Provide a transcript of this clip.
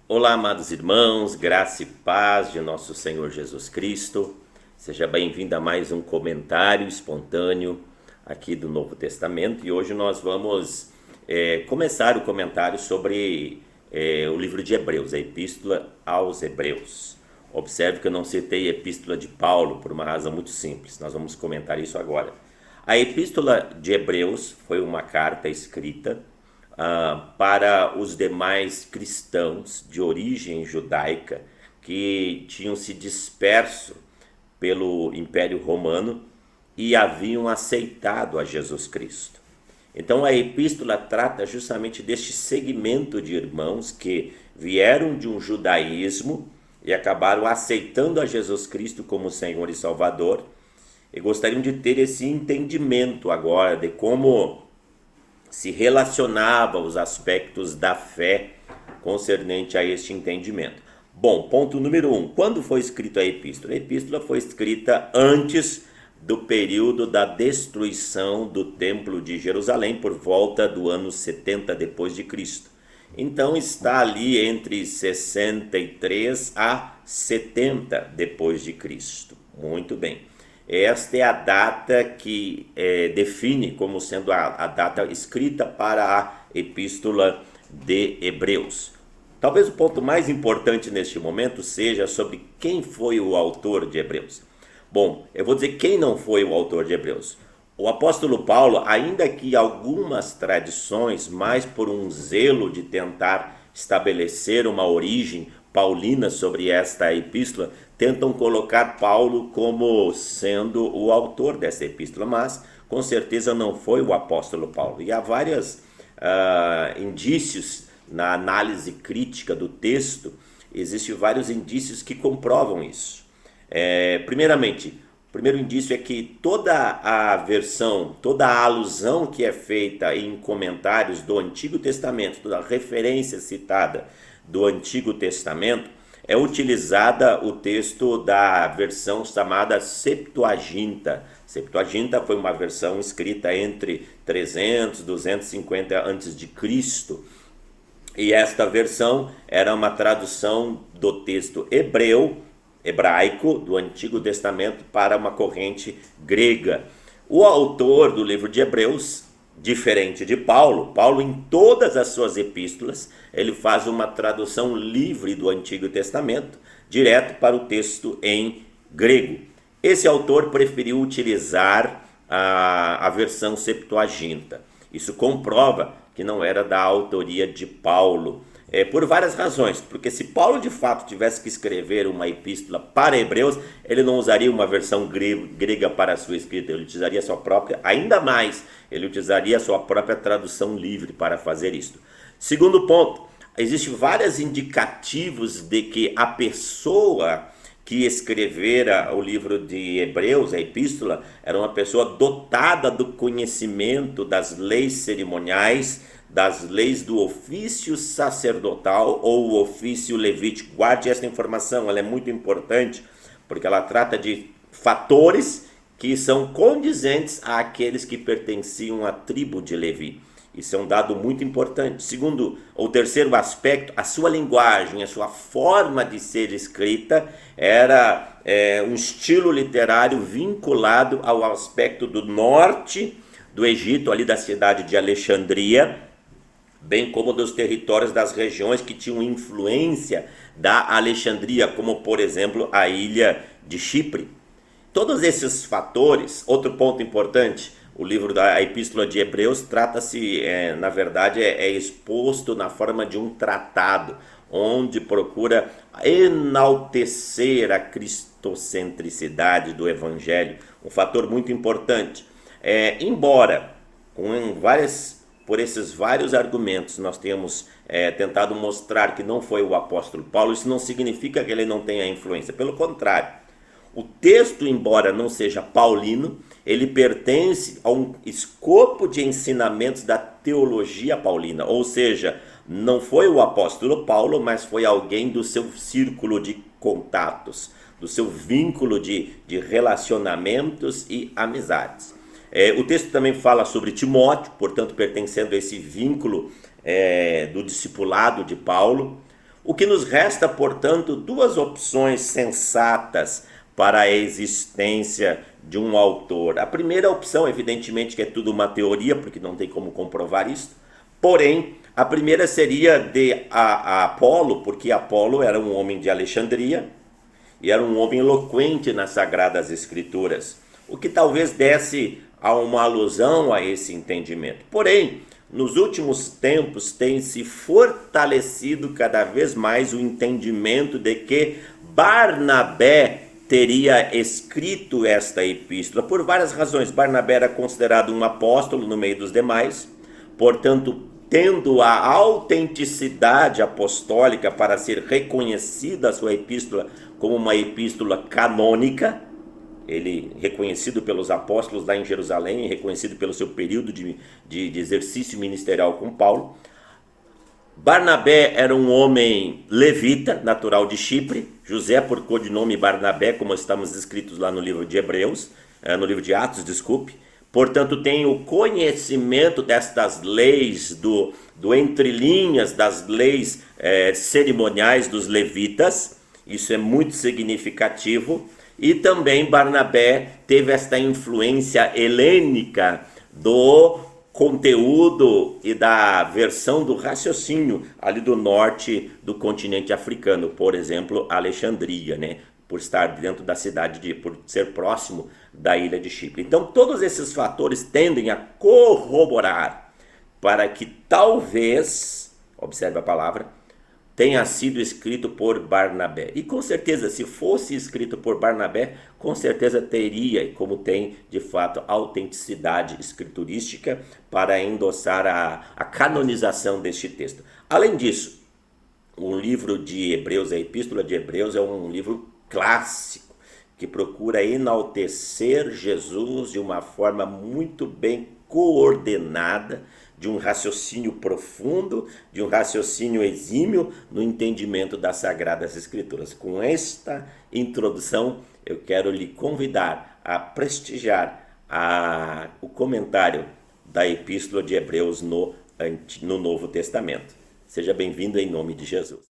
Olá, amados irmãos, graça e paz de nosso Senhor Jesus Cristo. Seja bem-vindo a mais um comentário espontâneo aqui do Novo Testamento. E hoje nós vamos começar o comentário sobre o livro de Hebreus, a Epístola aos Hebreus. Observe que eu não citei a Epístola de Paulo por uma razão muito simples. Nós vamos comentar isso agora. A Epístola de Hebreus foi uma carta escrita para os demais cristãos de origem judaica que tinham se disperso pelo Império Romano e haviam aceitado a Jesus Cristo. Então a epístola trata justamente deste segmento de irmãos que vieram de um judaísmo e acabaram aceitando a Jesus Cristo como Senhor e Salvador e gostariam de ter esse entendimento agora de como se relacionava os aspectos da fé concernente a este entendimento. Bom, ponto número 1. Quando foi escrita a epístola? A epístola foi escrita antes do período da destruição do Templo de Jerusalém, por volta do ano 70 depois de Cristo. Então está ali entre 63 a 70 depois de Cristo. Muito bem. Esta é a data que define como sendo a data escrita para a Epístola de Hebreus. Talvez o ponto mais importante neste momento seja sobre quem foi o autor de Hebreus. Bom, eu vou dizer quem não foi o autor de Hebreus. O apóstolo Paulo, ainda que algumas tradições, mais por um zelo de tentar estabelecer uma origem paulina sobre esta epístola, tentam colocar Paulo como sendo o autor dessa epístola, mas com certeza não foi o apóstolo Paulo. E há vários indícios na análise crítica do texto, existem vários indícios que comprovam isso. Primeiramente, o primeiro indício é que toda a versão, toda a alusão que é feita em comentários do Antigo Testamento, toda a referência citada do Antigo Testamento, é utilizada o texto da versão chamada Septuaginta. Septuaginta foi uma versão escrita entre 300 e 250 a.C. E esta versão era uma tradução do texto hebraico do Antigo Testamento para uma corrente grega. O autor do livro de Hebreus, diferente de Paulo, em todas as suas epístolas, ele faz uma tradução livre do Antigo Testamento, direto para o texto em grego. Esse autor preferiu utilizar a versão Septuaginta. Isso comprova que não era da autoria de Paulo, por várias razões, porque se Paulo de fato tivesse que escrever uma epístola para Hebreus, ele não usaria uma versão grega para a sua escrita, ele utilizaria a sua própria, ainda mais, ele utilizaria a sua própria tradução livre para fazer isso. Segundo ponto, existem vários indicativos de que a pessoa que escrevera o livro de Hebreus, a epístola, era uma pessoa dotada do conhecimento das leis cerimoniais, das leis do ofício sacerdotal ou o ofício levítico. Guarde essa informação, ela é muito importante, porque ela trata de fatores que são condizentes àqueles que pertenciam à tribo de Levi. Isso é um dado muito importante. Segundo, ou terceiro aspecto, a sua linguagem, a sua forma de ser escrita era um estilo literário vinculado ao aspecto do norte do Egito, ali da cidade de Alexandria, bem como dos territórios das regiões que tinham influência da Alexandria, como por exemplo a ilha de Chipre. Todos esses fatores, outro ponto importante, o livro da Epístola de Hebreus trata-se, na verdade, é exposto na forma de um tratado, onde procura enaltecer a cristocentricidade do Evangelho, um fator muito importante. Embora, por esses vários argumentos, nós temos tentado mostrar que não foi o apóstolo Paulo, isso não significa que ele não tenha influência, pelo contrário. O texto, embora não seja paulino, ele pertence a um escopo de ensinamentos da teologia paulina, ou seja, não foi o apóstolo Paulo, mas foi alguém do seu círculo de contatos, do seu vínculo de relacionamentos e amizades. O texto também fala sobre Timóteo, portanto pertencendo a esse vínculo do discipulado de Paulo. O que nos resta, portanto, duas opções sensatas para a existência de um autor. A primeira opção, evidentemente, que é tudo uma teoria, porque não tem como comprovar isso. Porém, a primeira seria de Apolo, porque Apolo era um homem de Alexandria e era um homem eloquente nas Sagradas Escrituras, o que talvez desse a uma alusão a esse entendimento. Porém, nos últimos tempos tem se fortalecido cada vez mais o entendimento de que Barnabé teria escrito esta epístola, por várias razões. Barnabé era considerado um apóstolo no meio dos demais, portanto, tendo a autenticidade apostólica para ser reconhecida a sua epístola como uma epístola canônica, ele reconhecido pelos apóstolos lá em Jerusalém, reconhecido pelo seu período de exercício ministerial com Paulo. Barnabé era um homem levita, natural de Chipre. José, por codinome Barnabé, como estamos escritos lá no livro de Hebreus, no livro de Atos, desculpe. Portanto, tem o conhecimento destas leis, do entrelinhas das leis cerimoniais dos levitas. Isso é muito significativo. E também Barnabé teve esta influência helênica do conteúdo e da versão do raciocínio ali do norte do continente africano, por exemplo, Alexandria, né? Por estar dentro da cidade, por ser próximo da ilha de Chipre. Então, todos esses fatores tendem a corroborar para que talvez, observe a palavra, tenha sido escrito por Barnabé. E com certeza, se fosse escrito por Barnabé, com certeza teria, como tem de fato, autenticidade escriturística para endossar a canonização deste texto. Além disso, o livro de Hebreus, a Epístola de Hebreus, é um livro clássico que procura enaltecer Jesus de uma forma muito bem coordenada, de um raciocínio profundo, de um raciocínio exímio no entendimento das Sagradas Escrituras. Com esta introdução, eu quero lhe convidar a prestigiar o comentário da Epístola de Hebreus no Novo Testamento. Seja bem-vindo em nome de Jesus.